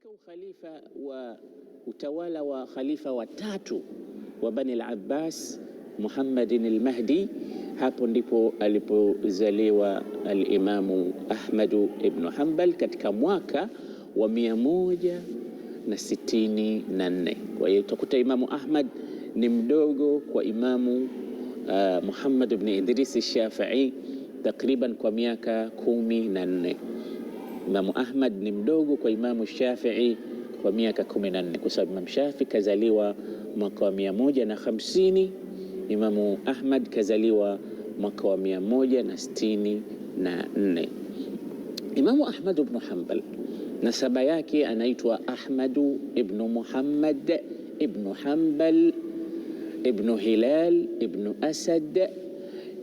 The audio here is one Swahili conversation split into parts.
Katika ukhalifa wa utawala wa khalifa watatu wa Bani al-Abbas Muhammadin al-Mahdi, hapo ndipo alipozaliwa al-Imamu Ahmadu ibn Hanbal katika mwaka wa 164. Kwa hiyo utakuta Imamu Ahmad ni mdogo kwa Imamu Muhammad ibn Idris al-Shafi'i takriban kwa miaka 14. Imamu Ahmad ni mdogo kwa Imamu Shafi'i kwa miaka 14, kwa sababu Imam Shafi'i kazaliwa mwaka wa 150, Imamu Ahmad kazaliwa mwaka wa 164. Imamu Ahmad ibn Hanbal nasaba yake anaitwa Ahmadu ibn Muhammad ibn Hanbal ibn Hilal ibn Asad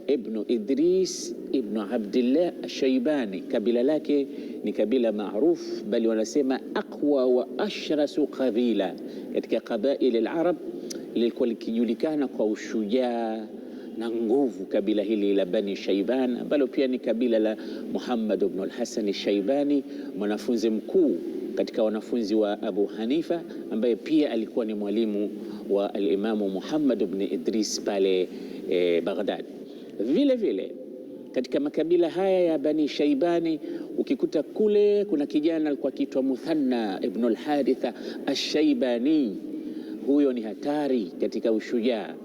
ibn Idris ibn Abdillah al-Shaybani. Kabila lake ni kabila maarufu, bali wanasema aqwa wa ashrasu qabila katika qabail al-Arab, lilikuwa likijulikana kwa ushujaa na nguvu. Kabila hili la Bani Shayban ambalo pia ni kabila la Muhammad ibn al-Hasan al-Shaybani, mwanafunzi mkuu katika wanafunzi wa Abu Hanifa, ambaye pia alikuwa ni mwalimu wa al-Imamu Muhammad ibn Idris pale Baghdad. Vile vile katika makabila haya ya Bani Shaybani ukikuta kule kuna kijana alikuwa akiitwa Muthanna ibn al-Haritha al-Shaybani. Huyo ni hatari katika ushujaa,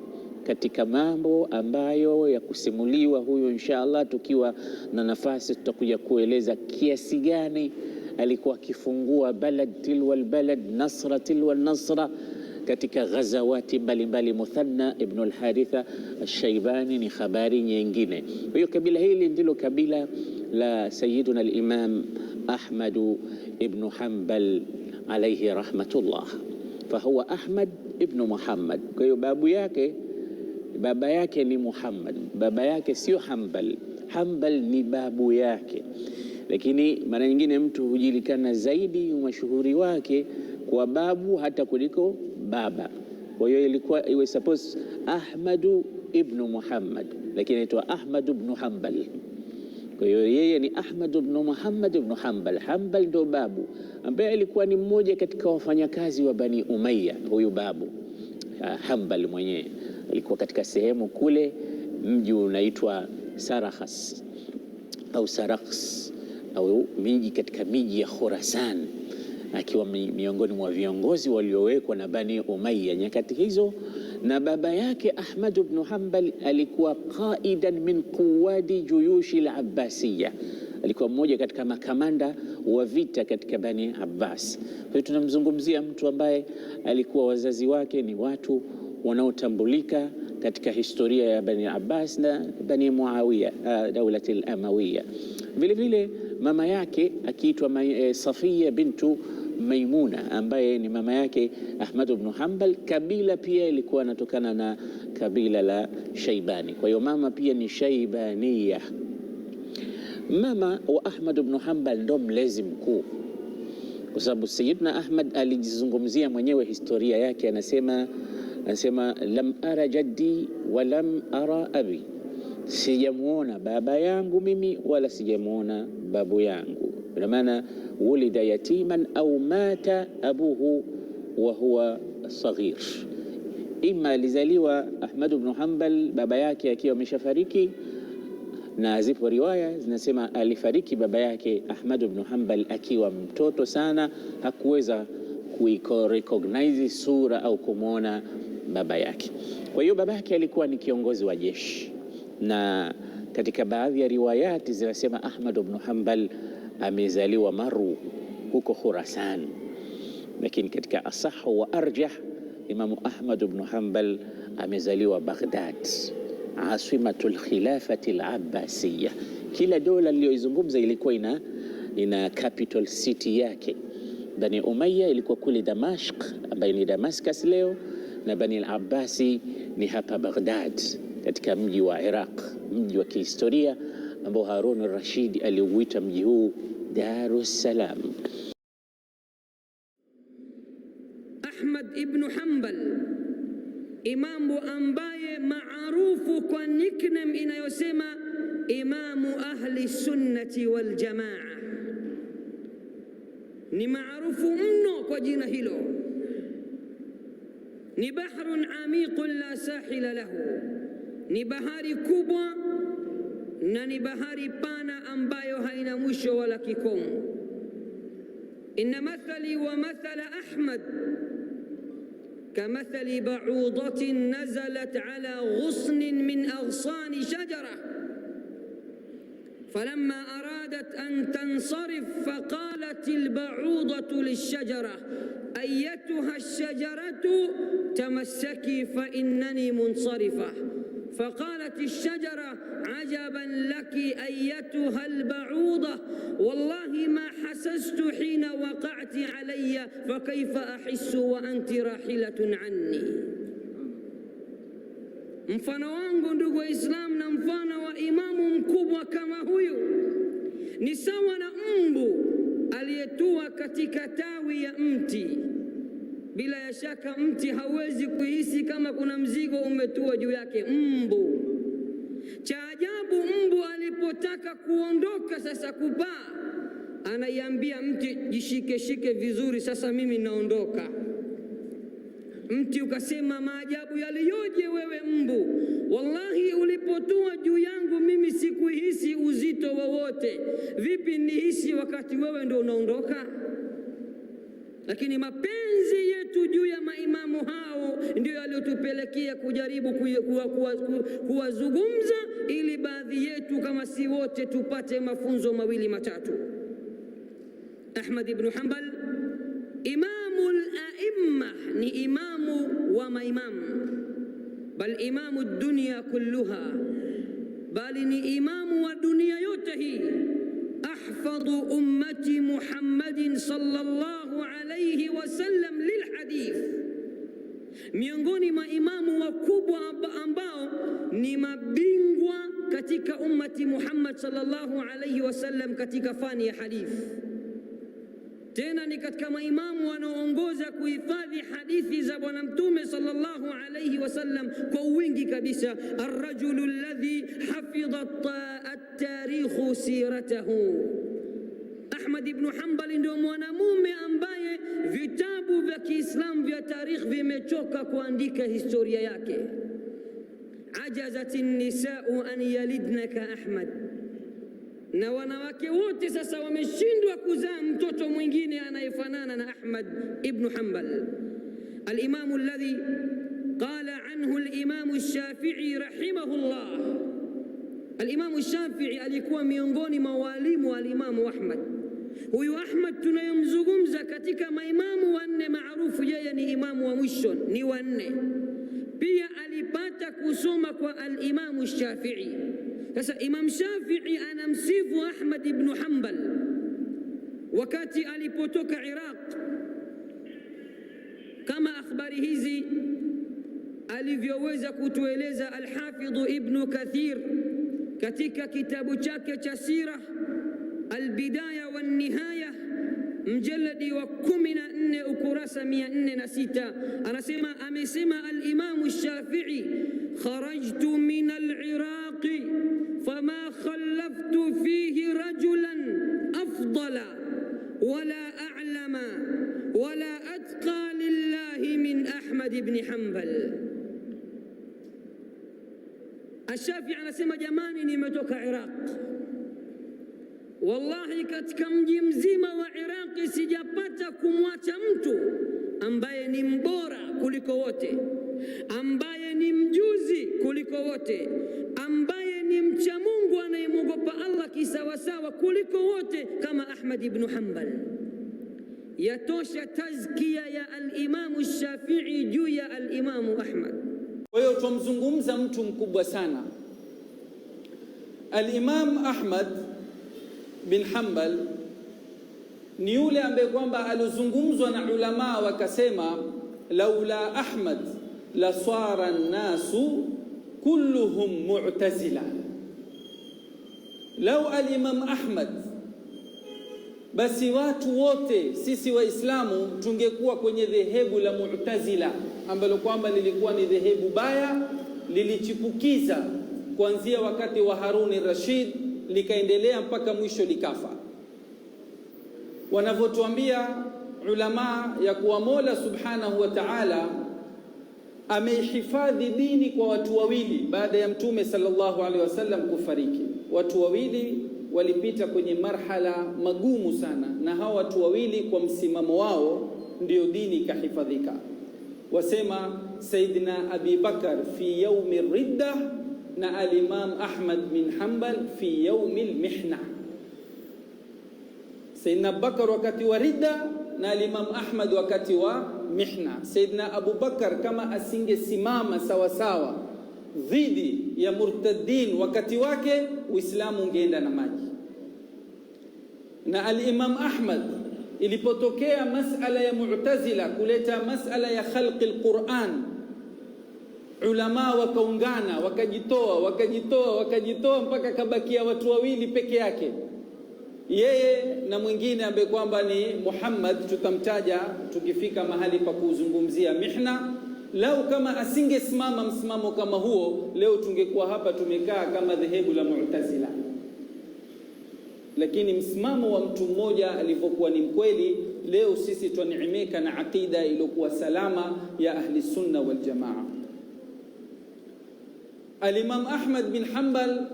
katika mambo ambayo ya kusimuliwa huyo. Inshallah tukiwa na nafasi tutakuja kueleza kiasi gani alikuwa akifungua balad tilwal balad, nasra tilwal nasra katika ghazawati mbalimbali. Muthanna ibn al-Haritha al-Shaybani ni habari nyingine. Kwa hiyo kabila hili ndilo kabila la Sayyiduna al-Imam Ahmad ibn Hanbal alayhi rahmatullah. Fahuwa Ahmad ibn Muhammad. Kwa hiyo baba yake ni Muhammad, baba yake sio Hanbal. Hanbal ni babu yake, lakini mara nyingine mtu hujulikana zaidi mashuhuri wake kwa babu hata kuliko baba. Kwa hiyo ilikuwa iwe suppose Ahmadu ibn Muhammad, lakini inaitwa Ahmad ibn Hanbal. Kwa hiyo yeye ni Ahmad ibn Muhammad ibn Hanbal. Hanbal ndo babu ambaye alikuwa ni mmoja katika wafanyakazi wa Bani Umayya. Huyu babu Hanbal mwenyewe alikuwa katika sehemu kule, mji unaitwa Sarakhas au Sarakhs au miji katika miji ya Khurasan, akiwa miongoni mwa viongozi waliowekwa na Bani Umayya nyakati hizo. Na baba yake Ahmad ibn Hanbal alikuwa qaidan min quwadi juyushi al-Abbasiyya, alikuwa mmoja katika makamanda wa vita katika Bani Abbas. Kwa hiyo tunamzungumzia mtu ambaye alikuwa wazazi wake ni watu wanaotambulika katika historia ya Bani Abbas na Bani Muawiya, daulati al-Amawiyya. Vile vile mama yake akiitwa Safiya bintu Maimuna, ambaye ni mama yake Ahmad ibn Hanbal. Kabila pia ilikuwa inatokana na kabila la Shaybani, kwa hiyo mama pia ni Shaybaniya. Mama wa Ahmad ibn Hanbal ndo mlezi mkuu, kwa sababu Sayyidina Ahmad alijizungumzia mwenyewe historia yake, anasema lam ara jaddi wa lam ara abi, sijamuona baba yangu mimi wala sijamuona babu yangu. Kwa maana wulida yatiman au mata abuhu wa huwa saghir, ima alizaliwa Ahmad ibn Hanbal baba yake akiwa ameshafariki, na zipo riwaya zinasema alifariki baba yake Ahmad ibn Hanbal akiwa mtoto sana, hakuweza kurecognize sura au kumwona baba yake. Kwa hiyo baba yake alikuwa ni kiongozi wa jeshi, na katika baadhi ya riwayati zinasema Ahmad ibn Hanbal amezaliwa Maru huko Khurasan, lakini katika asahu wa arjah Imamu Ahmad ibn Hanbal amezaliwa Baghdad, asimatul khilafati al-Abbasiyya. Kila dola iliyoizungumza ilikuwa ina capital city yake. Bani Umayya ilikuwa kule Damashq, ambayo ni Damascus leo, na Bani al-Abbasi ni hapa Baghdad katika mji wa Iraq, mji wa kihistoria ambao Harun al-Rashid aliuita mji huu Darus Salam. Ahmad ibn Hanbal, imamu ambaye maarufu kwa nickname inayosema imamu ahli sunnati wal jamaa, ni maarufu mno kwa jina hilo. Ni bahrun amiqun la sahila lahu, ni bahari kubwa na ni bahari pana ambayo haina mwisho wala kikomo. Inna mathali wa mathala Ahmad kamathali ba'udatin nazalat ala ghusnin min aghsani shajara falamma aradat an tansarif faqalat al-ba'udatu lish-shajara ayyatuha ash-shajaratu tamassaki fa innani munsarifa فقالت الشجرة عجبا لك أيتها البعوضة والله ما حسست حين وقعت علي فكيف أحس وأنت راحلة عني. Mfano wangu ndugu wa Islam na mfano wa imamu mkubwa kama huyu ni sawa na mbu aliyetua katika tawi ya mti. Bila ya shaka mti hawezi kuhisi kama kuna mzigo umetua juu yake. Mbu, cha ajabu, mbu alipotaka kuondoka sasa kupaa, anaiambia mti jishike shike vizuri, sasa mimi naondoka. Mti ukasema, maajabu yaliyoje wewe mbu, wallahi ulipotua juu yangu mimi sikuhisi uzito wowote, vipi nihisi wakati wewe ndio unaondoka? Lakini mapenzi yetu juu ya maimamu hao ndio yaliyotupelekea kujaribu kuwazungumza ili baadhi yetu kama si wote tupate mafunzo mawili matatu. Ahmad ibn Hanbal imamul aimma, ni imamu wa maimamu, bal imamu dunia kulluha, bali ni imamu wa dunia yote hii. Ahfadhu ummati Muhammadin sallallahu alayhi wasallam lilhadith, miongoni mwa imamu wakubwa ambao ni mabingwa katika ummati Muhammad sallallahu alayhi wasallam katika fani ya hadith. Tena ni katika maimamu wanaoongoza kuhifadhi hadithi za Bwana Mtume sallallahu alayhi wasallam kwa wingi kabisa. Ar-rajulu alladhi hafidha at-tarikh siratahu. Ahmad ibn Hanbal ndio mwanamume ambaye vitabu vya Kiislamu vya tarikh vimechoka kuandika historia yake. Ajazatin nisa'u an yalidnaka Ahmad, na wanawake wote sasa wameshindwa kuzaa mtoto mwingine anayefanana na Ahmad ibn Hanbal. Al-imamu alladhi qala anhu al-imamu ash-Shafi'i rahimahullah. Al-imamu ash-Shafi'i alikuwa miongoni mwa walimu wa al-imamu Ahmad. Huyu Ahmad tunayomzungumza katika maimamu wanne maarufu, yeye ni imamu wa mwisho, ni wanne. Pia alipata kusoma kwa al-imamu ash-Shafi'i. Sasa Imam Shafi'i anamsifu Ahmad ibn Hanbal wakati alipotoka Iraq, kama akhbari hizi alivyoweza kutueleza Al-Hafidh Ibn Kathir katika kitabu chake cha Sira Al-Bidaya wa Nihaya, mjaladi wa 14 ukurasa 406, anasema, amesema al-Imam Shafi'i, kharajtu min al-Iraq fama khallaftu fihi rajulan afdala wala a'lama wala atqa lillahi min Ahmad ibn Hanbal. Ash-Shafi'i anasema, jamani, nimetoka Iraq, wallahi katika mji mzima wa Iraq sijapata kumwacha mtu ambaye ni mbora kuliko wote, ambaye ni mjuzi kuliko wote, ambaye ni mcha Mungu anayemwogopa Allah kisawasawa kuliko wote kama Ahmad ibn Hanbal. Yatosha tazkia ya al-Imamu Shafi'i juu ya al-Imamu Ahmad. Kwa hiyo tumzungumza mtu mkubwa sana. Al-Imam Ahmad bin Hanbal ni yule ambaye kwamba alizungumzwa na ulama wakasema, laula Ahmad la swara an-nasu kulluhum mu'tazila. Lau al-Imam Ahmad, basi watu wote sisi Waislamu tungekuwa kwenye dhehebu la Mu'tazila, ambalo kwamba lilikuwa ni dhehebu baya, lilichipukiza kuanzia wakati wa Harun Rashid likaendelea mpaka mwisho likafa. Wanavyotuambia ulama ya kuwa Mola Subhanahu wa Ta'ala ameihifadhi dini kwa watu wawili baada ya Mtume sallallahu alaihi wasallam kufariki. Watu wawili walipita kwenye marhala magumu sana, na hawa watu wawili kwa msimamo wao ndio dini ikahifadhika. Wasema Sayyidina Abi Bakar fi yaumi ridda na al-Imam Ahmad bin Hanbal fi yaumi al-mihna. Sayyidina Bakar wakati wa ridda na al-Imam Ahmad wakati wa mihna. Sayyidina Abu Bakar kama asingesimama sawa sawa dhidi ya murtaddin wakati wake, Uislamu ungeenda na maji. Na al-Imam Ahmad ilipotokea masala ya Mu'tazila kuleta masala ya khalqi al-Qur'an, ulama wakaungana wakajitoa mpaka kabakia watu wawili peke yake, yeye na mwingine ambaye kwamba ni Muhammad, tutamtaja tukifika mahali pa kuzungumzia mihna. Lau kama asingesimama msimamo kama huo, leo tungekuwa hapa tumekaa kama dhehebu la Mu'tazila. Lakini msimamo wa mtu mmoja alipokuwa ni mkweli, leo sisi tunaneemeka na aqida iliyokuwa salama ya ahli sunna wal jamaa. Al-Imam Ahmad bin Hanbal,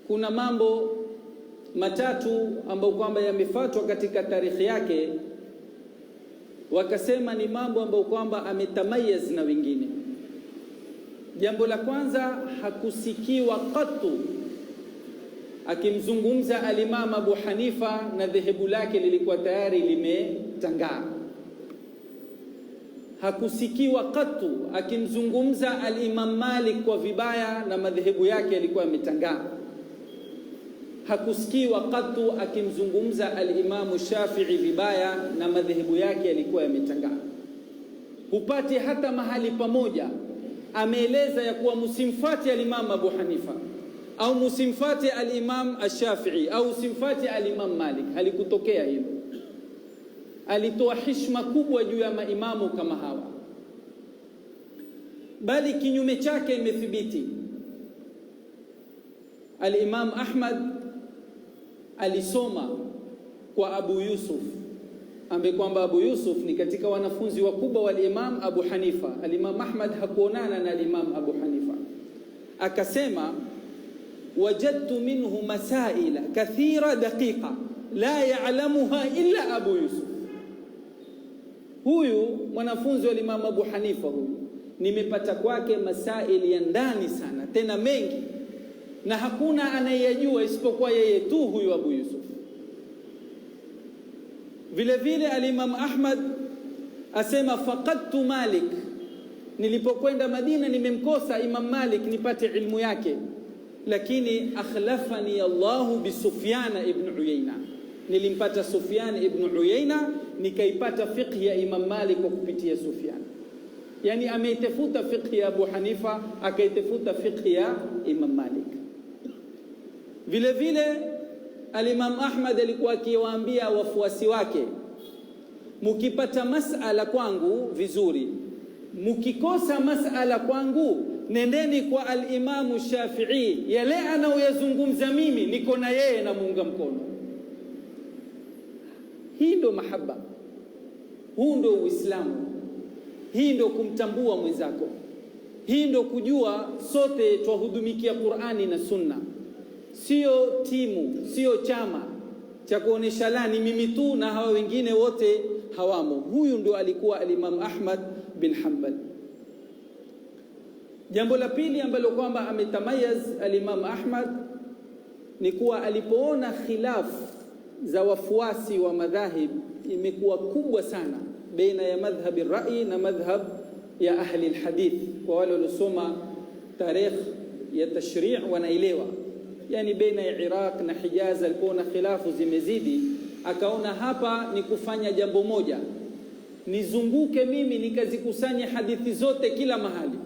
kuna mambo matatu ambayo kwamba yamefuatwa katika tarikhi yake, wakasema ni mambo ambayo kwamba ametamayaz na wengine. Jambo la kwanza, hakusikiwa qatu akimzungumza al-Imam Abu Hanifa na dhehebu lake lilikuwa tayari limetangaa. Hakusikiwa qatu akimzungumza al-Imam Malik kwa vibaya na madhehebu yake yalikuwa yametangaa. Hakusikiwa qatu akimzungumza al-Imam Shafi'i vibaya na madhehebu yake yalikuwa yametangaa. Hupati hata mahali pamoja ameeleza ya kuwa msimfuate al-Imam Abu Hanifa au msimfuate al-Imam Ash-Shafi'i au msimfuate al-Imam Malik. Halikutokea hilo. Alitoa heshima kubwa juu ya maimamu kama hawa, bali kinyume chake imethibiti. Al-Imam Ahmad alisoma kwa Abu Yusuf, ambaye kwamba Abu Yusuf ni katika wanafunzi wakubwa wa Imam Abu Hanifa. Al-Imam Ahmad hakuonana na al-Imam Abu Hanifa, akasema wajadtu minhu masaila kathira daqiqa la ya'lamuha illa Abu Yusuf. Huyu mwanafunzi wa Imam Abu Hanifa huyu, nimepata kwake masaili ya ndani sana tena mengi, na hakuna anayejua isipokuwa yeye tu, huyu Abu Yusuf. Vile vile al-Imam Ahmad asema faqadtu Malik, nilipokwenda Madina nimemkosa Imam Malik nipate ilmu yake, lakini akhlafani Allahu bi Sufyan ibn Uyayna, nilimpata Sufyan ibn Uyayna nikaipata fiqh ya Imam Malik kwa kupitia Sufyan. Yani ameitafuta fiqh ya Abu Hanifa akaitafuta fiqh ya Imam Malik. Vile vile al-Imam Ahmad alikuwa akiwaambia wafuasi wake, mukipata masala kwangu vizuri, mukikosa masala kwangu nendeni kwa al-Imam Shafi'i, yale anaoyazungumza mimi niko na yeye na muunga mkono. Hii ndo mahaba, huu ndo Uislamu, hii ndo kumtambua mwenzako, hii ndo kujua sote twahudumikia Qur'ani na Sunna. Sio timu, sio chama cha kuonesha lani mimi tu na hawa wengine wote hawamo. Huyu ndio alikuwa al-Imam Ahmad bin Hanbal. Jambo la pili ambalo kwamba ametamayaz al-Imam Ahmad ni kuwa alipoona khilaf za wafuasi wa madhahib imekuwa kubwa sana baina ya madhhab ar-ra'i na madhhab ya ahli al-hadith. Kwa wale waliosoma tarikh ya tashri' wanaelewa, yani baina ya Iraq na Hijaz alipoona khilafu zimezidi, akaona hapa ni kufanya jambo moja, nizunguke mimi nikazikusanye hadithi zote kila mahali,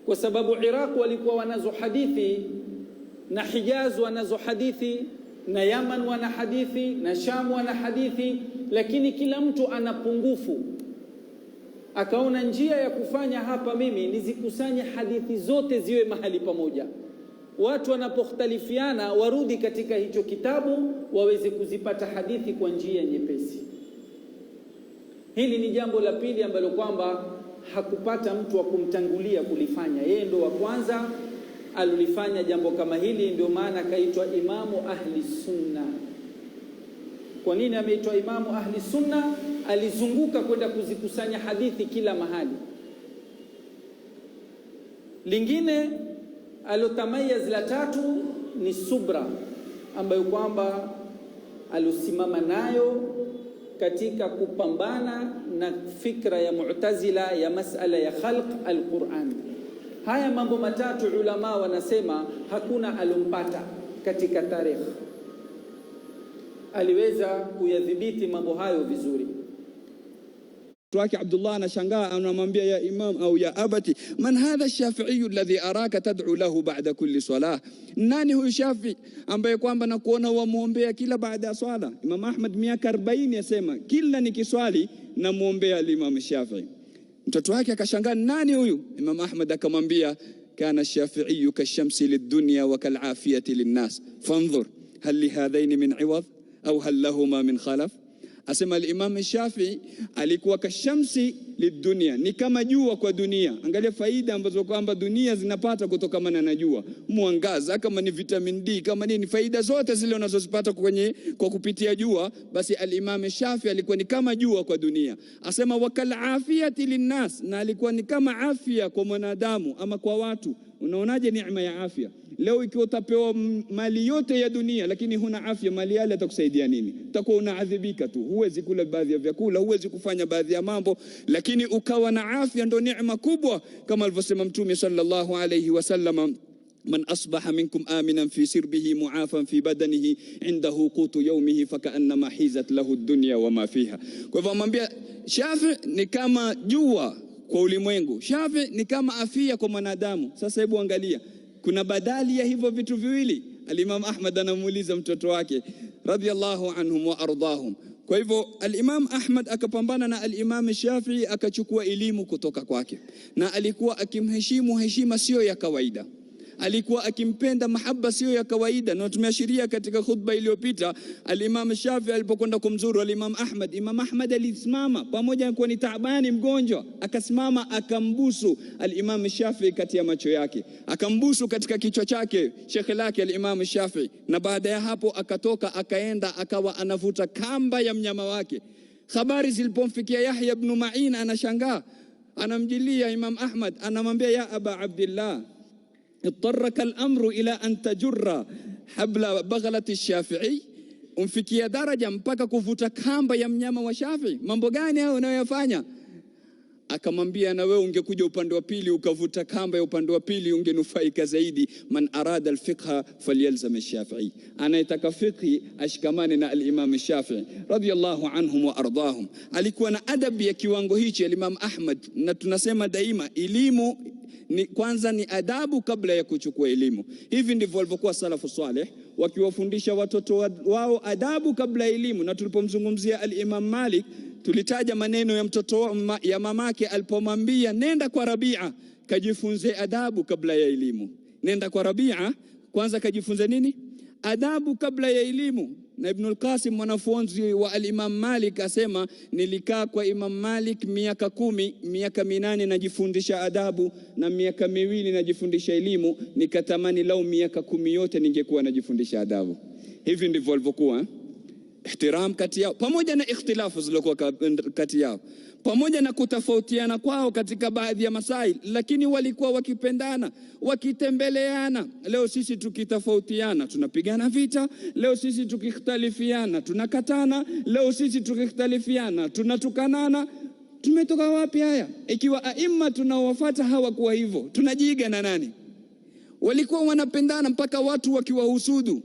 kwa sababu Iraq walikuwa wanazo hadithi na Hijaz wanazo hadithi na Yaman wana hadithi na Sham wana hadithi, lakini kila mtu ana pungufu. Akaona njia ya kufanya hapa mimi nizikusanye hadithi zote ziwe mahali pamoja. watu wanapokhtalifiana warudi katika hicho kitabu waweze kuzipata hadithi kwa njia nyepesi. Hili ni jambo la pili ambalo kwamba hakupata mtu wa kumtangulia kulifanya. Yeye ndo wa kwanza alilifanya jambo kama hili, ndio maana akaitwa Imamu Ahli Sunna. Kwa nini ameitwa Imamu Ahli Sunna? Alizunguka kwenda kuzikusanya hadithi kila mahali. Lingine alotamayaz la tatu ni subra, ambayo kwamba alusimama nayo katika kupambana na fikra ya Mu'tazila ya masala ya khalq al-Qur'an. Haya mambo matatu ulama wanasema hakuna alompata katika tarehe, aliweza kuyadhibiti mambo hayo vizuri. wake Abdullah anashangaa, anamwambia ya imam au ya abati, man hadha ash-Shafi'i alladhi araka tad'u lahu ba'da kulli salah? Nani huyu Shafi ambaye kwamba nakuona wamuombea kila baada ya swala? Imam Ahmad miaka 40 yasema kila nikiswali namuombea al-Imam Shafi'i. Mtoto wake akashangaa, nani huyu? Imam Ahmad akamwambia, kana ash-Shafi'i kashamsi lid-dunya wa kal'afiyati lin-nas fanzur hal li hadhaini min 'iwad au hal lahuma min khalaf. Asema al-Imam Shafi'i alikuwa kashamsi lidunia, ni kama jua kwa dunia. Angalia faida ambazo kwamba dunia zinapata kutokana na jua, mwangaza, kama ni vitamin D, kama ni faida zote zile unazozipata kwa kupitia jua, basi al-Imam Shafi'i alikuwa ni kama jua kwa dunia. Asema wakal afiyati linnas, na alikuwa ni kama afya kwa mwanadamu ama kwa watu. Unaonaje neema ya afya? Leo ikiwa utapewa mali yote ya dunia lakini huna afya, mali yale atakusaidia nini? Utakuwa unaadhibika tu, huwezi kula baadhi ya vyakula, huwezi kufanya baadhi ya mambo. Lakini ukawa na afya ndo neema kubwa, kama alivyosema Mtume sallallahu alayhi wasallam, man asbaha minkum aminan fi sirbihi muafan fi badanihi indahu qutu yawmihi fakaannama hizat lahu ad-dunya wama fiha. Kwa hivyo amwambia Shafi ni kama jua kwa ulimwengu, Shafi ni kama afya kwa mwanadamu. Sasa hebu angalia, kuna badali ya hivyo vitu viwili. Al-Imam Ahmad anamuuliza mtoto wake radiyallahu anhum wa ardahum. Kwa hivyo al-Imam Ahmad akapambana na al-Imam Shafi'i, akachukua elimu kutoka kwake, na alikuwa akimheshimu heshima sio ya kawaida, alikuwa akimpenda mahaba sio ya kawaida. Na tumeashiria katika khutba iliyopita, al-Imam Shafi'i alipokwenda kumzuru al-Imam Ahmad, Imam Ahmad alisimama pamoja na kuwa ni taabani, mgonjwa, akasimama akambusu al-Imam Shafi'i kati ya macho yake, akambusu katika kichwa chake shekhe lake al-Imam Shafi'i, na baada ya hapo akatoka akaenda akawa anavuta kamba ya mnyama wake. Habari zilipomfikia Yahya ibn Ma'in, anashangaa, anamjilia Imam Ahmad, anamwambia ya Aba Abdullah, اضطرك الأمر إلى أن تجر حبل بغلة الشافعي. Umfikia daraja mpaka kuvuta kamba ya mnyama wa Shafi'i. Mambo gani hayo unayofanya? Akamwambia, na wewe ungekuja upande wa pili ukavuta kamba ya upande wa pili ungenufaika zaidi. Man arada alfiqha falyalzam ash-Shafi'i, anayetaka fiqhi ashikamane na al-Imam Shafi'i radiyallahu anhum wa ardahum. Alikuwa na adabu ya kiwango hichi al-Imam Ahmad, na tunasema daima elimu ni kwanza ni adabu kabla ya kuchukua elimu. Hivi ndivyo walivyokuwa salafu saleh, wakiwafundisha watoto wao adabu kabla ya elimu. Na tulipomzungumzia al-Imam Malik, tulitaja maneno ya mtoto ya mamake alipomwambia, nenda kwa Rabia kajifunze adabu kabla ya elimu. Nenda kwa Rabia kwanza kajifunze nini? Adabu kabla ya elimu. Na Ibn al-Qasim mwanafunzi wa al-Imam Malik asema, nilikaa kwa Imam Malik miaka 10, miaka 8 najifundisha adabu na miaka 2 najifundisha elimu, nikatamani lau miaka 10 yote ningekuwa najifundisha adabu. Hivi ndivyo walivyokuwa ihtiram kati yao, pamoja na ikhtilafu zilizokuwa kati yao, pamoja na kutofautiana kwao katika baadhi ya masail, lakini walikuwa wakipendana, wakitembeleana. Leo sisi tukitofautiana tunapigana vita, leo sisi tukikhtalifiana tunakatana, leo sisi tukikhtalifiana tunatukanana. Tumetoka wapi haya? Ikiwa aima tunaowafuata hawakuwa hivyo, tunajiiga na nani? Walikuwa wanapendana mpaka watu wakiwahusudu.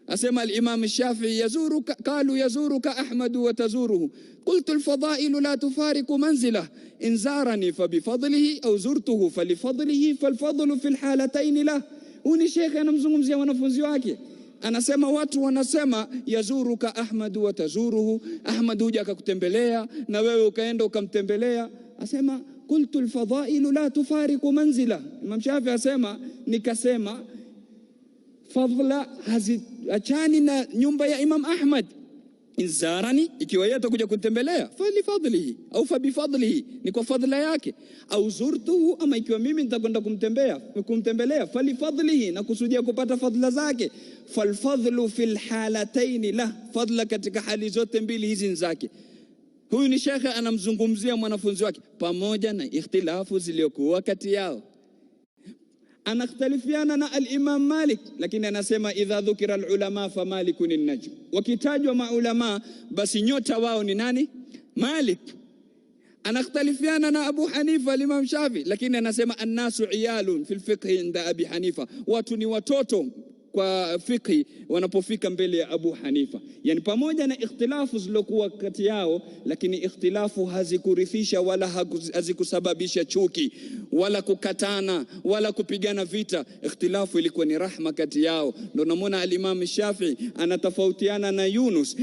Asema al-Imam Shafi'i, yazuruka qalu yazuruka Ahmad wa tazuruhu, qultu al-fadailu la tufariqu manzilah, in zarani fa bifadlihi au zurtuhu fa lifadlihi falfadlu fi alhalatayn lah. Huni shekhe anamzungumzia wanafunzi wake, anasema watu wanasema yazuruka Ahmad wa tazuruhu, Ahmad huja akakutembelea na wewe ukaenda ukamtembelea. Asema qultu al-fadailu la tufariqu manzilah. Imam Shafi'i asema nikasema fadhila haziachani na nyumba ya Imam Ahmad. Inzarani, ikiwa yeye atakuja kutembelea, fali fadlihi au fa bifadlihi, ni kwa fadhila yake. Au zurtuhu, ama ikiwa mimi nitakwenda kumtembelea, fali fadlihi, na kusudia kupata fadhila zake. Fal fadlu fil halataini la, fadhila katika hali zote mbili hizi nzake. Huyu ni shekhe anamzungumzia mwanafunzi wake, pamoja na ikhtilafu zilizokuwa kati yao. Anakhtalifiana na al-Imam Malik, lakini anasema idha dhukira al-ulama fa Malikun an-najm, wakitajwa maulama basi nyota wao ni nani? Malik. Anakhtalifiana na Abu Hanifa al-Imam Shafi, lakini anasema an-nasu iyalun fil fiqh inda Abi Hanifa, watu ni watoto kwa fiqh wanapofika mbele ya Abu Hanifa. Yani pamoja na ikhtilafu zilokuwa kati yao, lakini ikhtilafu hazikurithisha wala hazikusababisha chuki wala kukatana wala kupigana vita. Ikhtilafu ilikuwa ni rahma kati yao. Ndio namuona al-Imam Shafi anatofautiana na Yunus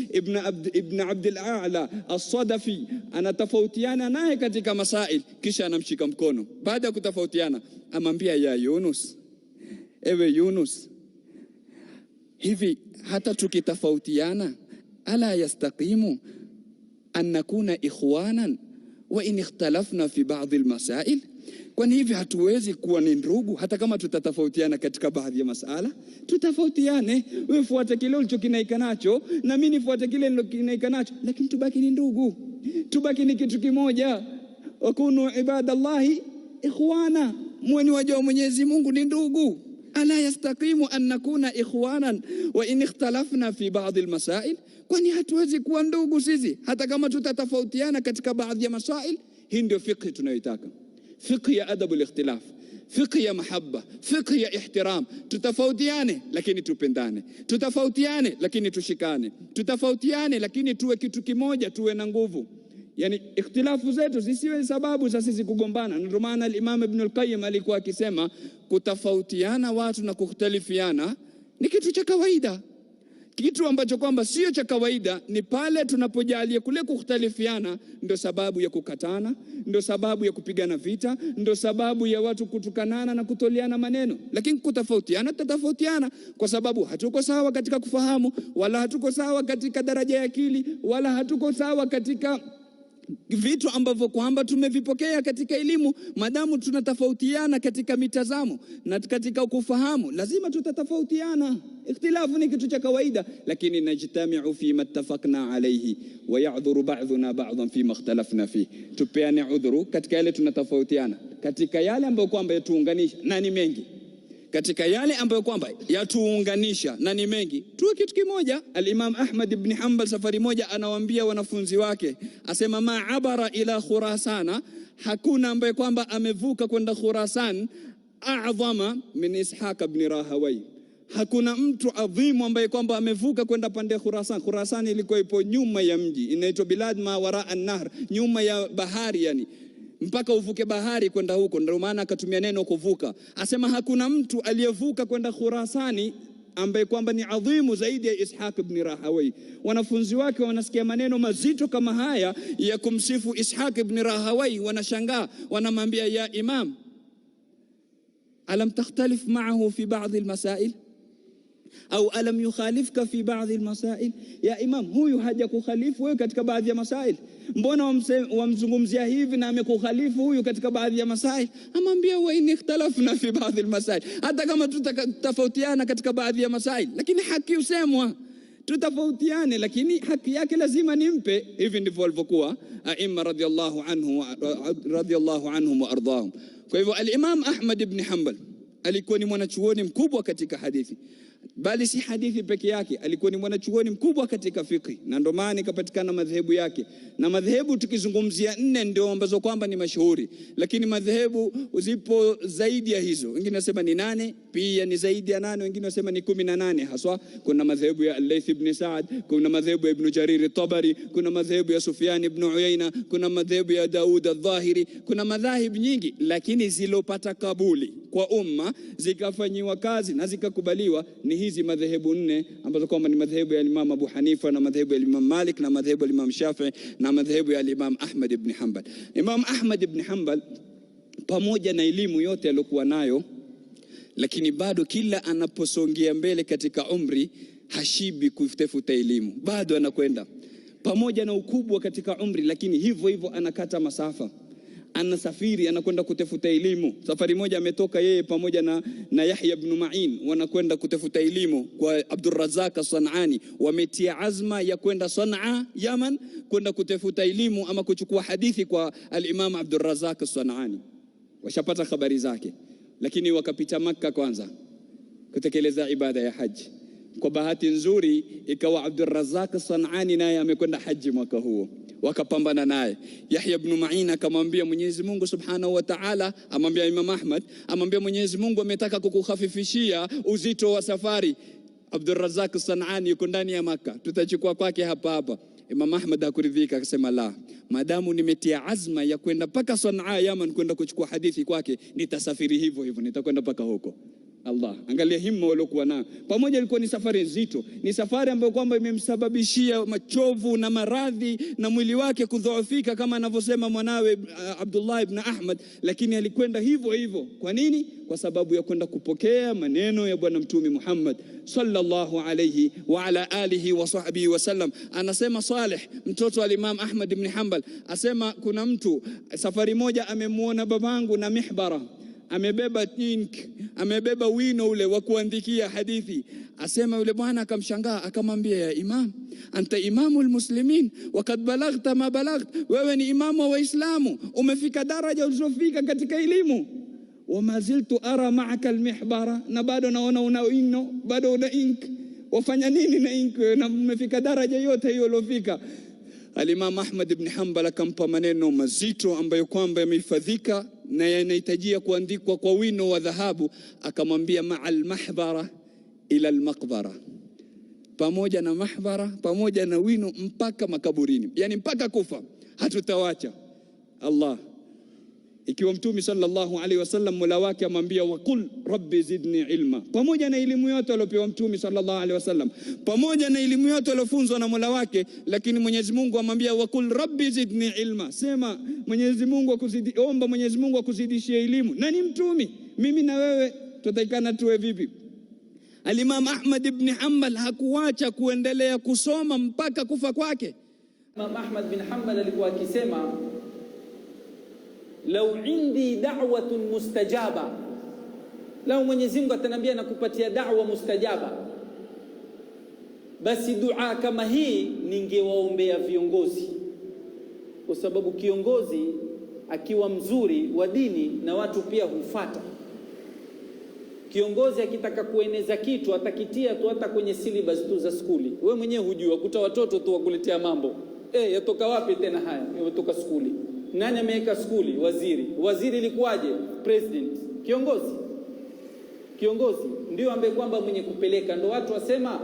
ibn Abd al-A'la as-Sadafi, anatofautiana naye katika masail, kisha anamshika mkono baada ya kutofautiana, amwambia ya Yunus, ewe Yunus, hivi hata tukitofautiana ala yastaqimu an nakuna ikhwanan wa in ikhtalafna fi ba'd almasail? Kwani hivi hatuwezi kuwa ni ndugu hata kama tutatofautiana katika baadhi ya masala? Tutafautiane, wewe fuata kile ulichokinaika nacho na mimi nifuate kile nilokinaika nacho, lakini tubaki ni ndugu, tubaki ni kitu kimoja. Wakunu ibadallahi ikhwana, mweni waja wa Mwenyezi Mungu ni ndugu. Ala yastaqimu an nakuna ikhwanan wa in ikhtalafna fi ba'd almasail? Kwani hatuwezi kuwa ndugu sisi hata kama tutatofautiana katika baadhi ya masail? Hii ndio fiqh tunayoitaka, fiqh ya adabu al-ikhtilaf, fiqh ya mahabba, fiqh ya ihtiram. Tutafautiane lakini tupendane, tutafautiane lakini tushikane, tutafautiane lakini tuwe kitu kimoja, tuwe na nguvu. Yani ikhtilafu zetu zisiwe sababu za sisi kugombana. Ndio maana al-Imam Ibn al-Qayyim alikuwa akisema kutofautiana watu na kukhtalifiana ni kitu cha kawaida. Kitu ambacho kwamba sio cha kawaida ni pale tunapojalia kule kukhtalifiana ndio sababu ya kukatana, ndio sababu ya kupigana vita, ndio sababu ya watu kutukanana na kutoleana maneno. Lakini kutofautiana, tutatofautiana kwa sababu hatuko sawa katika kufahamu, wala hatuko sawa katika daraja ya akili, wala hatuko sawa katika vitu ambavyo kwamba tumevipokea katika elimu. Madamu tunatofautiana katika mitazamo na katika kufahamu, lazima tutatofautiana. Ikhtilafu ni kitu cha kawaida, lakini najtami'u fi mattafaqna alayhi wa ya'dhuru ba'duna ba'dhan fi ma ikhtalafna fi. Tupeane udhuru katika yale tunatofautiana, katika yale ambayo kwamba yatuunganisha na ni mengi, katika yale ambayo kwamba yatuunganisha na ni mengi, tuwe kitu kimoja. Al-Imam Ahmad ibn Hanbal safari moja anawaambia wanafunzi wake, asema ma abara ila Khurasana, hakuna ambaye kwamba amevuka kwenda Khurasan a'zama min Ishaq ibn Rahawai. Hakuna mtu adhimu ambaye kwamba amevuka kwenda pande Khurasan. Khurasan ilikuwa ipo nyuma ya mji, inaitwa bilad ma wara an-nahr, nyuma ya bahari, yani mpaka uvuke bahari kwenda huko. Ndio maana akatumia neno kuvuka. Asema hakuna mtu aliyevuka kwenda Khurasani ambaye kwamba ni adhimu zaidi ya Ishaq ibn Rahawai. Wanafunzi wake wanasikia maneno mazito kama haya ya kumsifu Ishaq ibn Rahawai, wanashangaa, wanamwambia ya Imam, alam takhtalif ma'ahu fi ba'd al-masail au alam yukhalifka fi ba'dhi almasail? Ya Imam, huyu haja kukhalifu wewe katika baadhi ya masail, mbona wamzungumzia hivi na amekukhalifu huyu katika baadhi ya masail? Amwambia wa in ikhtalafna fi ba'dhi almasail, hata kama tutatofautiana katika baadhi ya masail, lakini haki usemwa. Tutafautiane lakini haki yake lazima nimpe. Hivi ndivyo walivyokuwa aima radiyallahu anhum wa ardahum. Kwa hivyo al-Imam Ahmad ibn Hanbal alikuwa ni mwanachuoni mkubwa katika hadithi, bali si hadithi peke yake, alikuwa ni mwanachuoni mkubwa katika fiqh, na ndio maana ikapatikana madhehebu yake. Na madhehebu tukizungumzia 4 ndio ambazo kwamba ni mashuhuri, lakini madhehebu zipo zaidi ya hizo. Wengine wasema ni 8, pia ni zaidi ya 8, wengine wasema ni 18 haswa. Kuna madhehebu ya Al-Layth ibn Sa'd, kuna madhehebu ya Ibn Jarir at-Tabari, kuna madhehebu ya Sufyan ibn Uyayna, kuna madhehebu ya Daud al-Dhahiri, kuna madhahib nyingi, lakini zilopata kabuli kwa umma zikafanyiwa kazi na zikakubaliwa ni hizi madhehebu 4 ambazo kwamba ni madhehebu ya Imam Abu Hanifa na madhehebu ya Imam Malik na madhehebu ya Imam Shafi'i na madhehebu ya Imam Ahmad ibn Hanbal. Imam Ahmad ibn Hanbal pamoja na elimu yote aliyokuwa nayo, lakini bado kila anaposongea mbele katika umri hashibi kutafuta elimu, bado anakwenda pamoja na ukubwa katika umri, lakini hivyo hivyo anakata masafa, anasafiri, anakwenda kutafuta elimu. Safari moja ametoka yeye pamoja na Yahya ibn Ma'in, wanakwenda kutafuta elimu kwa Abdurrazzaq as-San'ani. Wametia azma ya kwenda Sanaa, Yaman, kwenda kutafuta elimu ama kuchukua hadithi kwa al-Imam Abdurrazzaq as-San'ani. Washapata habari zake, lakini wakapita Makka kwanza kutekeleza ibada ya haji. Kwa bahati nzuri ikawa Abdurrazzaq as-San'ani naye amekwenda haji mwaka huo, wakapambana naye. Yahya ibn Ma'in akamwambia Mwenyezi Mungu Subhanahu wa Ta'ala, amwambia Imam Ahmad, amwambia Mwenyezi Mungu ametaka kukukhafifishia uzito wa safari. Abdurrazzaq as-San'ani yuko ndani ya Makka, tutachukua kwake hapa hapa. Imam Ahmad hakuridhika, akasema la, madamu nimetia azma ya kwenda paka Sanaa, Yaman, kwenda kuchukua hadithi kwake, nitasafiri hivyo hivyo, nitakwenda paka huko. Allah, angalia himma waliokuwa nayo. Pamoja ilikuwa ni safari nzito, ni safari ambayo kwamba imemsababishia machovu na maradhi na mwili wake kudhoofika kama anavyosema mwanawe Abdullah ibn Ahmad, lakini alikwenda hivyo hivyo. Kwa nini? Kwa sababu ya kwenda kupokea maneno ya Bwana Mtume Muhammad sallallahu alayhi wa ala alihi wa sahbihi wasallam. Anasema Saleh, mtoto wa Imam Ahmad ibn Hanbal, asema kuna mtu safari moja amemuona babangu na mihbara, amebeba ink, amebeba wino ule wa kuandikia hadithi. Asema yule bwana akamshangaa, akamwambia ya Imam, anta imamul muslimin wa kad balaghta ma balaght, wewe ni imamu wa Waislamu, umefika daraja ulizofika katika elimu. Wa maziltu ara ma'aka almihbara, na bado naona una wino, bado una ink. Wafanya nini na ink na umefika daraja yote hiyo ulofika? Al-Imam Ahmad ibn Hanbal akampa maneno mazito ambayo kwamba yamehifadhika na yanahitajia kuandikwa kwa wino wa dhahabu. Akamwambia ma'al mahbara ila al-maqbara, pamoja na mahbara, pamoja na wino mpaka makaburini, yani mpaka kufa hatutawacha. Allah, ikiwa Mtume sallallahu alaihi wasallam Mola wake amwambia waqul rabbi zidni ilma, pamoja na elimu yote aliyopewa Mtume sallallahu alaihi wasallam, pamoja na elimu yote aliyofunzwa na Mola wake, lakini Mwenyezi Mungu amwambia waqul rabbi zidni ilma, sema Mwenyezi Mungu akuzidi, omba Mwenyezi Mungu akuzidishie elimu. Na ni Mtume, mimi na wewe tutaikana tuwe vipi? Al-Imam Ahmad ibn Hanbal hakuacha kuendelea kusoma mpaka kufa kwake. Imam Ahmad bin Hanbal alikuwa akisema lau indi da'watun mustajaba, lau Mwenyezi Mungu atanambia na kupatia da'wa mustajaba, basi dua kama hii ningewaombea viongozi, kwa sababu kiongozi akiwa mzuri wa dini na watu pia hufata. Kiongozi akitaka kueneza kitu atakitia tu hata kwenye syllabus tu za skuli. Wewe mwenyewe hujua, kuta watoto tu wakuletea mambo. Yatoka wapi tena haya? Yatoka skuli. Nani ameweka skuli? Waziri. Waziri ilikuwaje? President. Kiongozi. Kiongozi ndio ambaye kwamba mwenye kupeleka. Ndio watu wasema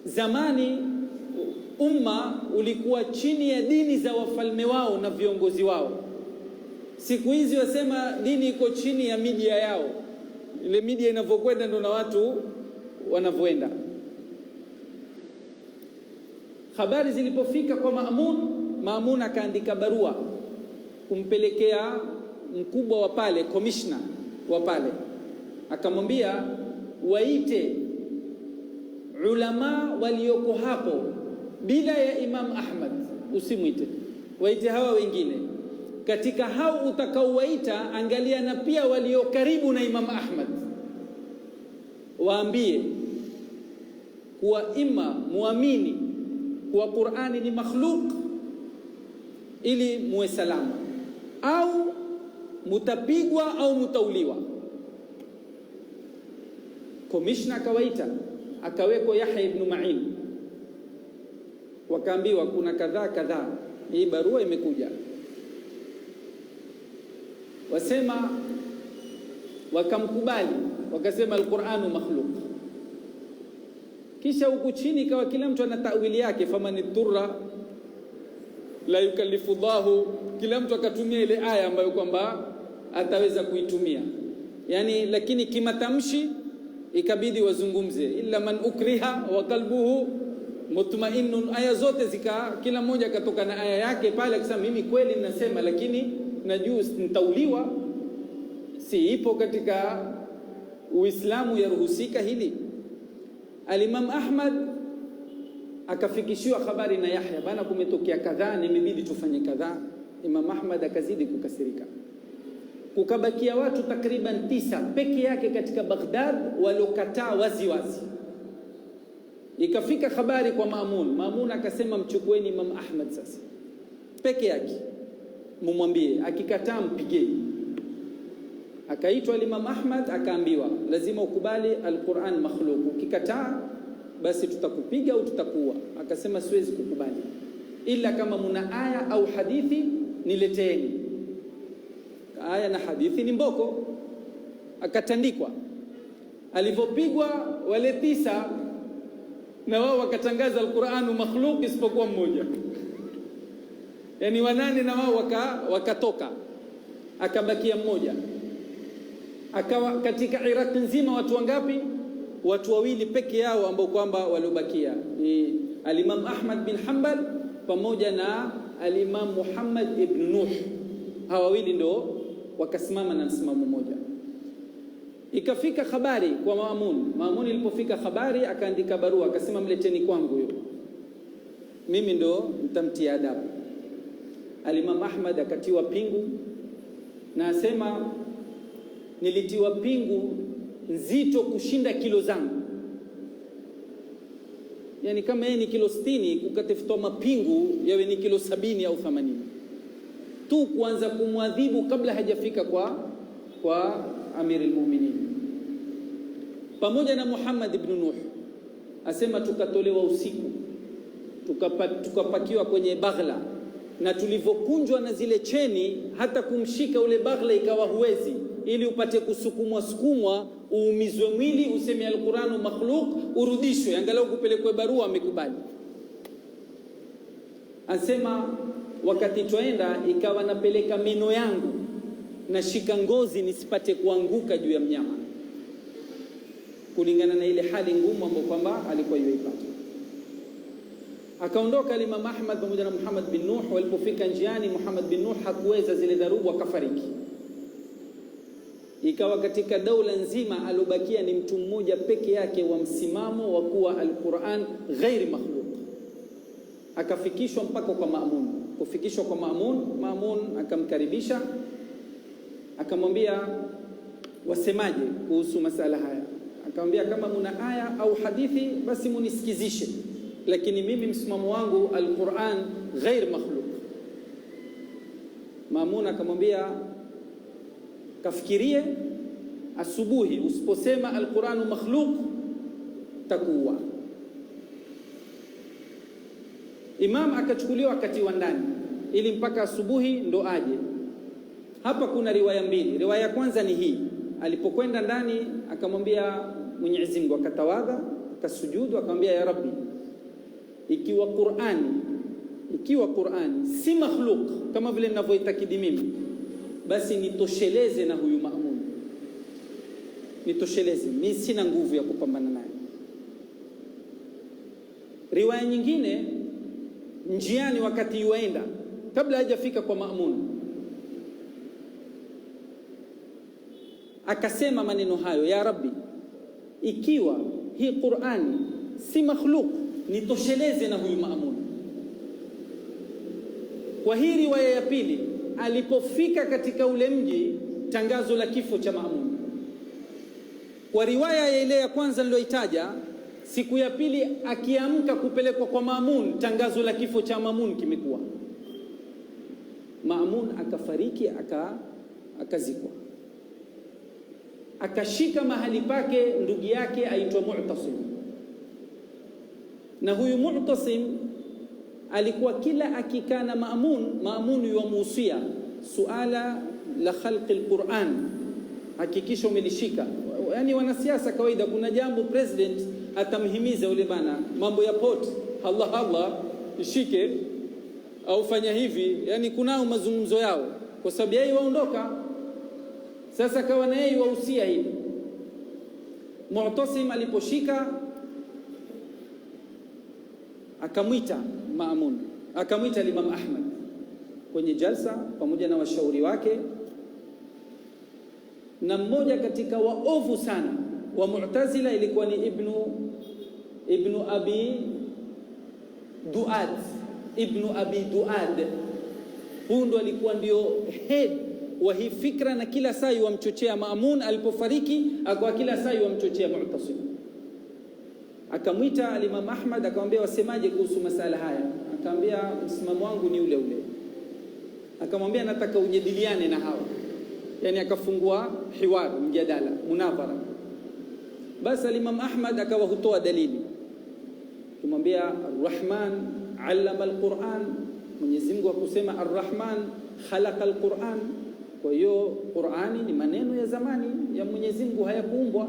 zamani umma ulikuwa chini ya dini za wafalme wao na viongozi wao. Siku hizi wasema dini iko chini ya media yao. Ile media inavyokwenda ndio na watu wanavyoenda. Habari zilipofika kwa Maamun akaandika barua kumpelekea mkubwa wa pale, commissioner wa pale, akamwambia waite ulama walioko hapo bila ya Imam Ahmad, usimwite, waite hawa wengine. Katika hao utakaowaita angalia na pia walio karibu na Imam Ahmad, waambie kuwa ima muamini kuwa Qur'ani ni makhluk ili muwe salama, au mutapigwa au mutauliwa. Commissioner akawaita, akawekwa Yahya ibn Ma'in, wakaambiwa kuna kadhaa, hii barua imekuja. Wasema wakamkubali, wakasema al-Qur'anu makhluk. Kisha huku chini ikawa kila mtu ana tawili yake, famaniturra la yukallifu Allahu, kila mtu akatumia ile aya ambayo kwamba ataweza kuitumia, yani, lakini kimatamshi ikabidi wazungumze illa man ukriha wa qalbuhu mutma'innun. Aya zote kila mmoja akatoka na aya yake pale, akisema mimi kweli ninasema, lakini najua nitauliwa, si ipo katika Uislamu yaruhusika hili? Al-Imam Ahmad akafikishiwa habari na Yahya, bana kumetokea kadhaa, nimebidi tufanye kadhaa. Imam Ahmad akazidi kukasirika. Kukabakia watu takriban 9 peke yake katika Baghdad walokataa wazi wazi. Ikafika habari kwa Maamun. Maamun akasema mchukueni Imam Ahmad sasa peke yake, mumwambie, akikataa mpigeni. Akaitwa Imam Ahmad, akaambiwa lazima ukubali Al-Qur'an makhluq, ukikataa basi tutakupiga au tutakuwa. Akasema siwezi kukubali, ila kama muna aya au hadithi nileteeni. Aya na hadithi ni mboko. Akatandikwa. Alivyopigwa wale 9 na wao wakatangaza Al-Qur'an makhluq isipokuwa mmoja. Yani 8 na wao wakatoka, akabakia mmoja. Akawa katika Iraq nzima watu wangapi? Watu 2 peke yao ambao kwamba waliobakia ni Al-Imam Ahmad bin Hanbal pamoja na Al-Imam Muhammad ibn Nuh. Hawa 2 ndio wakasimama na msimamo mmoja. Ikafika habari kwa Maamun. Maamun ilipofika habari akaandika barua, akasema mleteni kwangu huyo, mimi ndo nitamtia adabu. Al-Imam Ahmad akatiwa pingu, na asema nilitiwa pingu nzito kushinda kilo zangu. Yani kama yeye ni kilo 60, kukatafutwa mapingu yawe ni kilo 70 au 80 tu kuanza kumwadhibu kabla hajafika kwa Amir al-Mu'minin. Pamoja na Muhammad ibn Nuh asema tukatolewa usiku, tukapakiwa kwenye baghla, na tulivyokunjwa na zile cheni hata kumshika ule baghla ikawa huwezi, ili upate kusukumwa uumizwe mwili, useme Al-Qur'an makhluq, urudishwe angalau kupelekwe barua amekubali. Anasema wakati twaenda ikawa napeleka meno yangu na shika ngozi nisipate kuanguka juu ya mnyama, kulingana na ile hali ngumu ambayo kwamba alikuwa yuipata. Akaondoka Imam Ahmad pamoja na Muhammad bin Nuh. Walipofika njiani, Muhammad bin Nuh hakuweza zile dharubu, akafariki. Ikawa katika daula nzima alobakia ni mtu mmoja peke yake wa msimamo wa kuwa Al-Qur'an ghairi makhluq. Akafikishwa mpaka kwa Maamun. Kufikishwa kwa Maamun akamkaribisha, akamwambia wasemaje kuhusu masala haya. Akamwambia kama muna aya au hadithi basi munisikizishe, lakini mimi msimamo wangu Al-Qur'an ghair makhluq. Maamun akamwambia kafikirie, asubuhi usiposema Al-Qur'an makhluq takuwa. Imam akachukuliwa akatiwa ndani ili mpaka asubuhi ndo aje. Hapa kuna riwaya mbili. Riwaya ya kwanza ni hii, alipokwenda ndani akamwambia Mwenyezi Mungu, akatawadha, akasujudu, akamwambia ya Rabbi, ikiwa Qur'ani si makhluq kama vile ninavyoitakidi mimi, basi nitosheleze na huyu Maamun, nitosheleze, mimi sina nguvu ya kupambana naye. Riwaya nyingine, njiani wakati yuaenda, kabla hajafika kwa Maamun, akasema maneno hayo, ya Rabbi, ikiwa hii Qur'ani si makhluq nitosheleze na huyu Maamun. Kwa hii riwaya ya pili, alipofika katika ule mji, tangazo la kifo cha Maamun. Kwa riwaya ya ile ya kwanza niliyoitaja, siku ya pili akiamka kupelekwa kwa Maamun, tangazo la kifo cha Maamun kimekuwa. Maamun akafariki, akazikwa. Akashika mahali pake ndugu yake aitwa Mu'tasim. Na huyu Mu'tasim alikuwa kila akikaa na Maamun yuamuhusia suala la khalqi al-Qur'an, hakikisha umelishika. Yani wanasiasa kawaida, kuna jambo president atamhimiza yule bana, mambo ya port, Allah ishike au fanya hivi, yani kunao mazungumzo yao, kwa sababu yeye waondoka. Sasa kawa na yeye wahusia hivi. Mu'tasim aliposhika akamwita Maamun, akamwita Imam Ahmad kwenye jalsa pamoja na washauri wake, na mmoja katika waovu sana wa Mu'tazila ilikuwa ni Ibnu Abi Duad. Huyu ndo alikuwa ndio head wa hii fikra, na kila saa wamchochea Maamun. Alipofariki akawa kila saa wamchochea Mu'tasim. Akamwita al-Imam Ahmad akamwambia, wasemaje kuhusu masala haya? Akamwambia, msimamo wangu ni ule ule. Akamwambia, nataka ujadiliane na hawa. Yani akafungua hiwar, mjadala, munadhara. Basi al-Imam Ahmad akawa hutoa dalili. Kumwambia, Ar-Rahman allama al-Quran, Mwenyezi Mungu akusema Ar-Rahman khalaqa al-Quran. Kwa hiyo Qur'ani ni maneno ya zamani ya Mwenyezi Mungu, hayakuumbwa.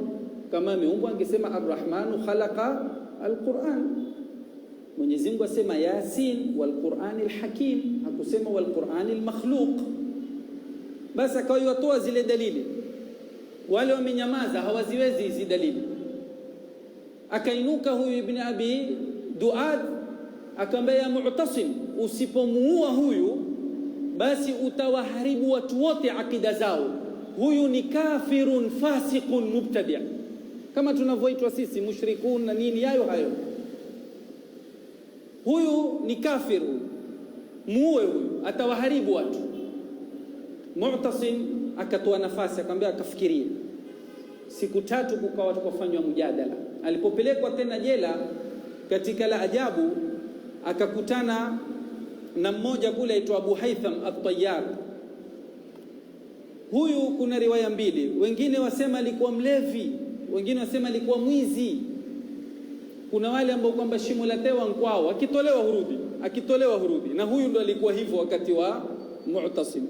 Kama ameumbwa angesema Ar-Rahmanu khalaqa al-Quran. Mwenyezi Mungu asema Yasin wal Qur'anil Hakim, hakusema wal Qur'anil makhluq. Basi akawatoa zile dalili, wale wamenyamaza, hawaziwezi hizi dalili. Akainuka huyu Ibn Abi Duad akamwambia, ya Mu'tasim, usipomuua huyu basi utawaharibu watu wote akida zao. Huyu ni kafirun fasiqun mubtadi', kama tunavyoitwa sisi mushrikun na nini hayo. Huyu ni kafiru, muue huyu, atawaharibu watu. Mu'tasim akatoa nafasi, akamwambia akafikirie. Siku 3 kukawa tukafanywa mjadala. Alipopelekwa tena jela, katika la ajabu akakutana na mmoja kule aitwa Abu Haytham at-Tayyar. Huyu kuna riwaya mbili, wengine wasema alikuwa mlevi, wengine wasema alikuwa mwizi. Kuna wale ambao kwamba shimo la tewa nkwao, akitolewa hurudi, na huyu ndo alikuwa hivyo wakati wa Mu'tasim.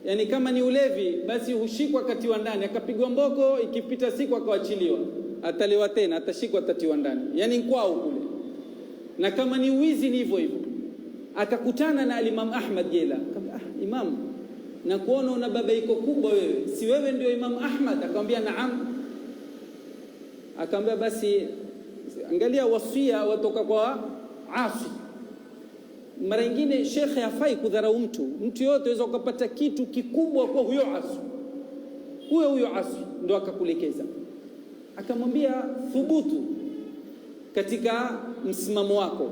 Yani kama ni ulevi basi hushikwa akatiwa ndani, akapigwa mboko, ikipita siku akawachiliwa, atalewa tena, atashikwa, atatiwa ndani, yani nkwao kule. Na kama ni uwizi ni hivyo hivyo. Akakutana na Imam Ahmad jela, akamwambia, Imam, na kuona una baba iko kubwa wewe, si wewe ndio Imam Ahmad? Akamwambia naam. Akamwambia, basi angalia wasia watoka kwa Asi. Mara nyingine shekhe hafai kudharau mtu yote, aweza ukapata kitu kikubwa kwa huyo Asi, huyo Asi ndo akakulekeza. Akamwambia, thubutu katika msimamo wako,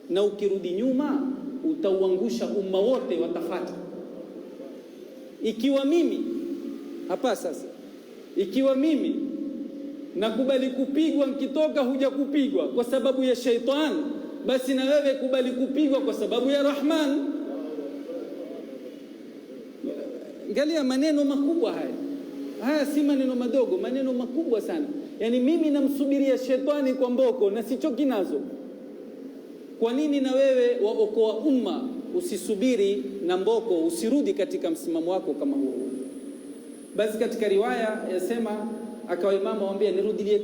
na ukirudi nyuma utauangusha umma wote, watafata. Ikiwa mimi hapa sasa, ikiwa mimi nakubali kupigwa nikitoka huja kupigwa kwa sababu ya shaitan, basi na wewe kubali kupigwa kwa sababu ya Rahman. Angalia maneno makubwa haya si maneno madogo, maneno makubwa sana. Yani mimi namsubiria shetani kwa mboko na sichoki nazo. Kwa nini na wewe waokoa umma usisubiri na mboko, usirudi katika msimamo wako kama huo? Basi katika riwaya yasema akawa imamu amwambia, nirudilie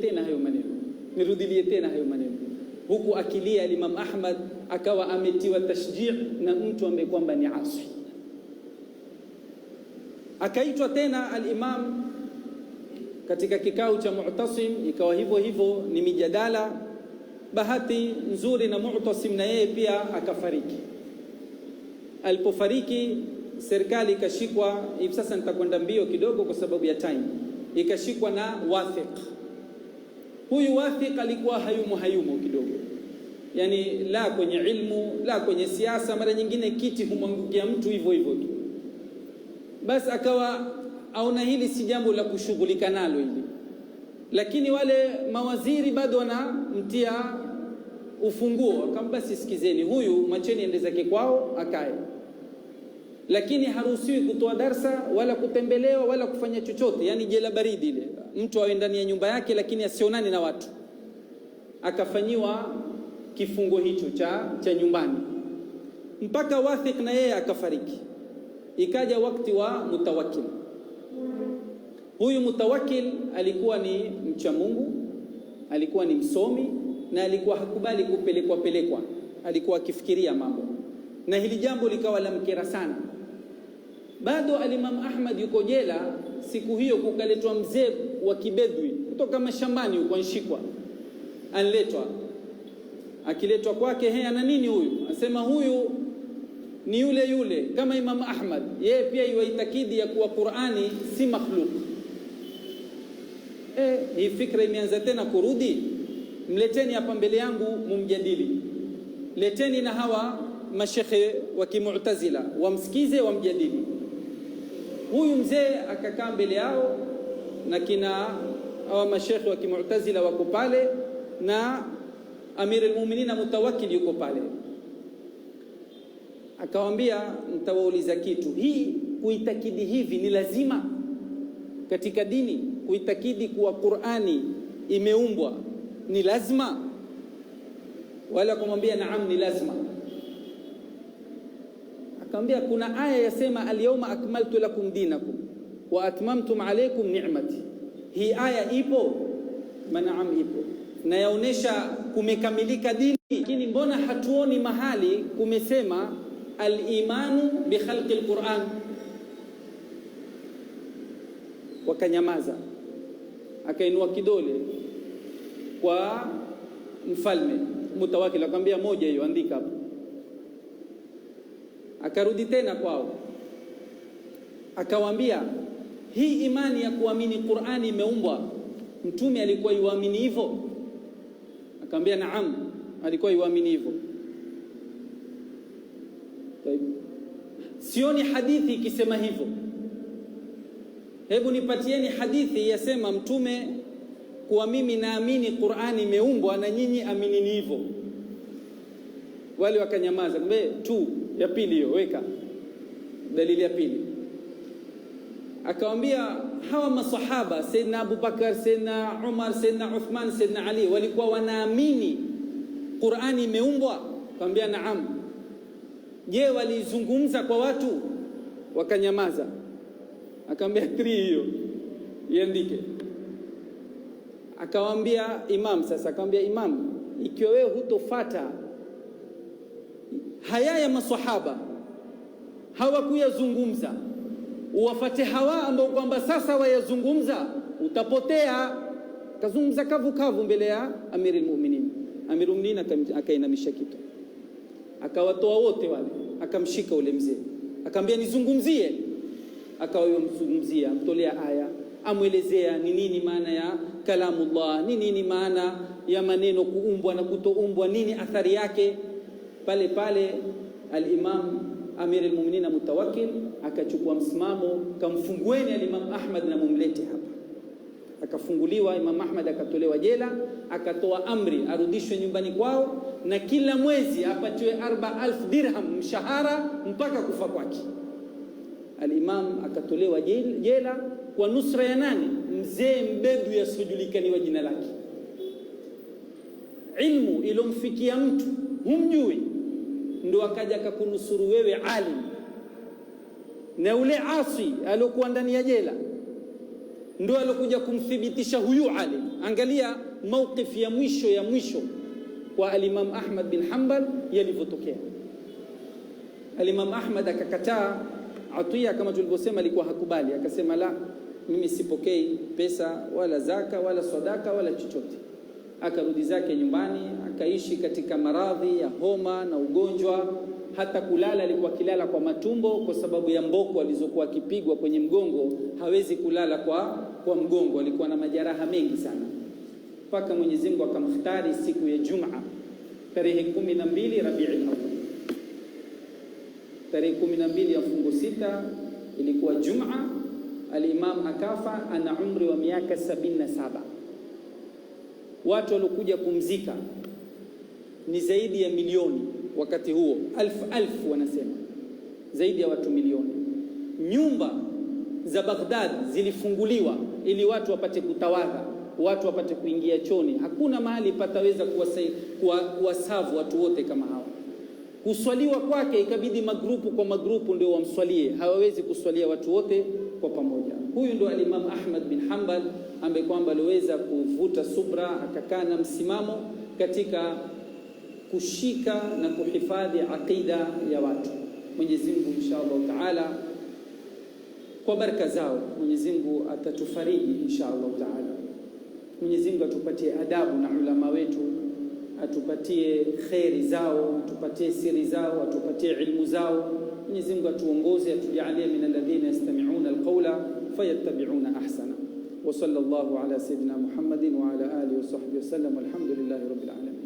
tena hayo maneno, huku akilia. Imam Ahmad akawa ametiwa tashjii na mtu ambaye kwamba ni Asi. Akaitwa tena al-Imam katika kikao cha Mu'tasim, ikawa hivyo ni mijadala. Bahati nzuri na Mu'tasim na yeye pia akafariki. Alipofariki serikali ikashikwa, hivi sasa nitakwenda mbio kidogo kwa sababu ya time, ikashikwa na Wathiq. Huyu Wathiq alikuwa hayumo kidogo, yani la kwenye ilmu, la kwenye siasa, mara nyingine kiti humwangukia mtu hivyo tu. Basi akawa aona hili si jambo la kushughulika nalo hili, lakini wale mawaziri bado wanamtia ufunguo. Akamwambia, sikizeni, huyu macheni ende zake kwao akae, lakini haruhusiwi kutoa darsa wala kutembelewa wala kufanya chochote, yani jela baridi ile, mtu awe ndani ya nyumba yake lakini asionane na watu. Akafanyiwa kifungo hicho cha nyumbani mpaka Wathiq na yeye akafariki. Ikaja wakati wa Mutawakkil. Huyu Mutawakkil alikuwa ni mcha Mungu, alikuwa ni msomi, na alikuwa hakubali kupelekwa, alikuwa akifikiria mambo, na hili jambo likawa la mkera sana. Bado al-Imam Ahmad yuko jela. Siku hiyo kukaletwa mzee wa kibedwi kutoka mashambani huko, anshikwa, anletwa. Akiletwa kwake, ana nini huyu? Asema, huyu ni yule yule kama Imam Ahmad, yeye pia yuitakidi ya kuwa Qur'ani si makhluk. Hii fikra imeanza tena kurudi. Mleteni hapa mbele yangu mumjadili, leteni na hawa mashekhe wa Kimu'tazila wamsikize, wamjadili. Huyu mzee akakaa mbele yao na kina hawa mashekhe wa Kimu'tazila wako pale na Amir al-Mu'minin Mutawakkil yuko pale. Akawaambia, mtawauliza kitu, hii kuitakidi hivi ni lazima katika dini? Kuitakidi kuwa Qur'ani imeumbwa ni lazima? Wala kumwambia naam, ni lazima. Akamwambia kuna aya yasema al-yawma akmaltu lakum dinakum wa atmamtum alaykum ni'mati. Hii aya ipo? Naam, ipo, na yaonesha kumekamilika dini. Lakini mbona hatuoni mahali kumesema al-imanu bi khalqi al-Qur'an? Wakanyamaza. Akainua kidole kwa mfalme Mutawakkil, akamwambia moja hiyo, andika hapo. Akarudi tena kwao, akawaambia hii imani ya kuamini Qur'ani imeumbwa, mtume alikuwa yuamini hivyo? Akamwambia naam, alikuwa yuamini hivyo. Sioni hadithi ikisema hivyo. Hebu nipatieni hadithi yasema mtume kuwa mimi naamini Qur'ani imeumbwa na nyinyi aminini hivyo. Wale wakanyamaza. Kumbe tu ya pili hiyo, weka dalili ya pili. Akamwambia hawa masahaba Sayyidina Abu Bakar, Sayyidina Umar, Sayyidina Uthman, Sayyidina Ali walikuwa wanaamini Qur'ani imeumbwa? Akamwambia naam. Je, walizungumza kwa watu? Wakanyamaza. Akamwambia 3 hiyo iandike. Akawaambia imam, sasa akamwambia imam, ikiwa wewe hutofata haya ya maswahaba hawakuyazungumza, uwafate hawa ambao kwamba sasa wayazungumza, utapotea. Kazungumza kavu kavu mbele ya Amir al-Mu'minin. Amir al-Mu'minin akainamisha kitu, akawatoa wote wale, akamshika ule mzee, akamwambia nizungumzie. Akawamzungumzia, amtolea aya, amwelezea ni nini maana ya kalamullah, ni nini maana ya maneno kuumbwa na kutoumbwa, nini athari yake. Pale pale al-Imam Amir al-Mu'minin Mutawakkil akachukua msimamo, kamfungueni al-Imam Ahmad na mumlete hapa. Akafunguliwa Imam Ahmad, akatolewa jela, akatoa amri arudishwe nyumbani kwao na kila mwezi apatiwe 4000 dirham mshahara mpaka kufa kwake. Al-Imam akatolewa jela kwa nusra ya nani? Mzee mbedu yasijulikaniwa jina lake. Ilmu ilomfikia mtu humjui, ndo akaja akakunusuru wewe alim, na ule asi aliokuwa ndani ya jela ndo alokuja kumthibitisha huyu alim. Angalia mawqif ya mwisho kwa al-Imam Ahmad bin Hanbal yalivyotokea. Al-Imam Ahmad akakataa atiya, kama tulivyosema, alikuwa hakubali, akasema la, mimi sipokei pesa wala zaka wala sadaka wala chochote. Akarudi zake nyumbani, akaishi katika maradhi ya homa na ugonjwa. Hata kulala alikuwa kilala kwa matumbo kwa sababu ya mboko alizokuwa akipigwa kwenye mgongo, hawezi kulala kwa mgongo, alikuwa na majeraha mengi sana. Mpaka Mwenyezi Mungu akamختari siku ya Jumaa tarehe 12 Rabiul Awwal, tarehe 12 ya mfungo 6 ilikuwa Jumaa. Al-Imam akafa ana umri wa miaka 77. Watu waliokuja kumzika ni zaidi ya milioni wakati huo, alfu wanasema, zaidi ya watu milioni. Nyumba za Baghdad zilifunguliwa ili watu wapate kutawadha, watu wapate kuingia choni. Hakuna mahali pataweza kuwasavu watu wote kama hawa. Kuswaliwa kwake ikabidi magrupu kwa magrupu ndio wamswalie, hawawezi kuswalia watu wote kwa pamoja. Huyu ndio al-Imam Ahmad bin Hanbal ambaye kwamba aliweza kuvuta subra, akakaa na msimamo katika kushika na kuhifadhi aqida ya watu. Mwenyezi Mungu inshallah taala kwa baraka zao Mwenyezi Mungu atatufariji inshallah taala. Mwenyezi Mungu atupatie adabu na ulama wetu, atupatie kheri zao, atupatie siri zao, atupatie ilmu zao. Mwenyezi Mungu atuongoze, atujalie min alladhina yastami'una alqawla fayattabi'una ahsana. Wa sallallahu ala sayyidina Muhammadin wa ala alihi wa sahbihi wa sallam, walhamdulillahi rabbil alamin.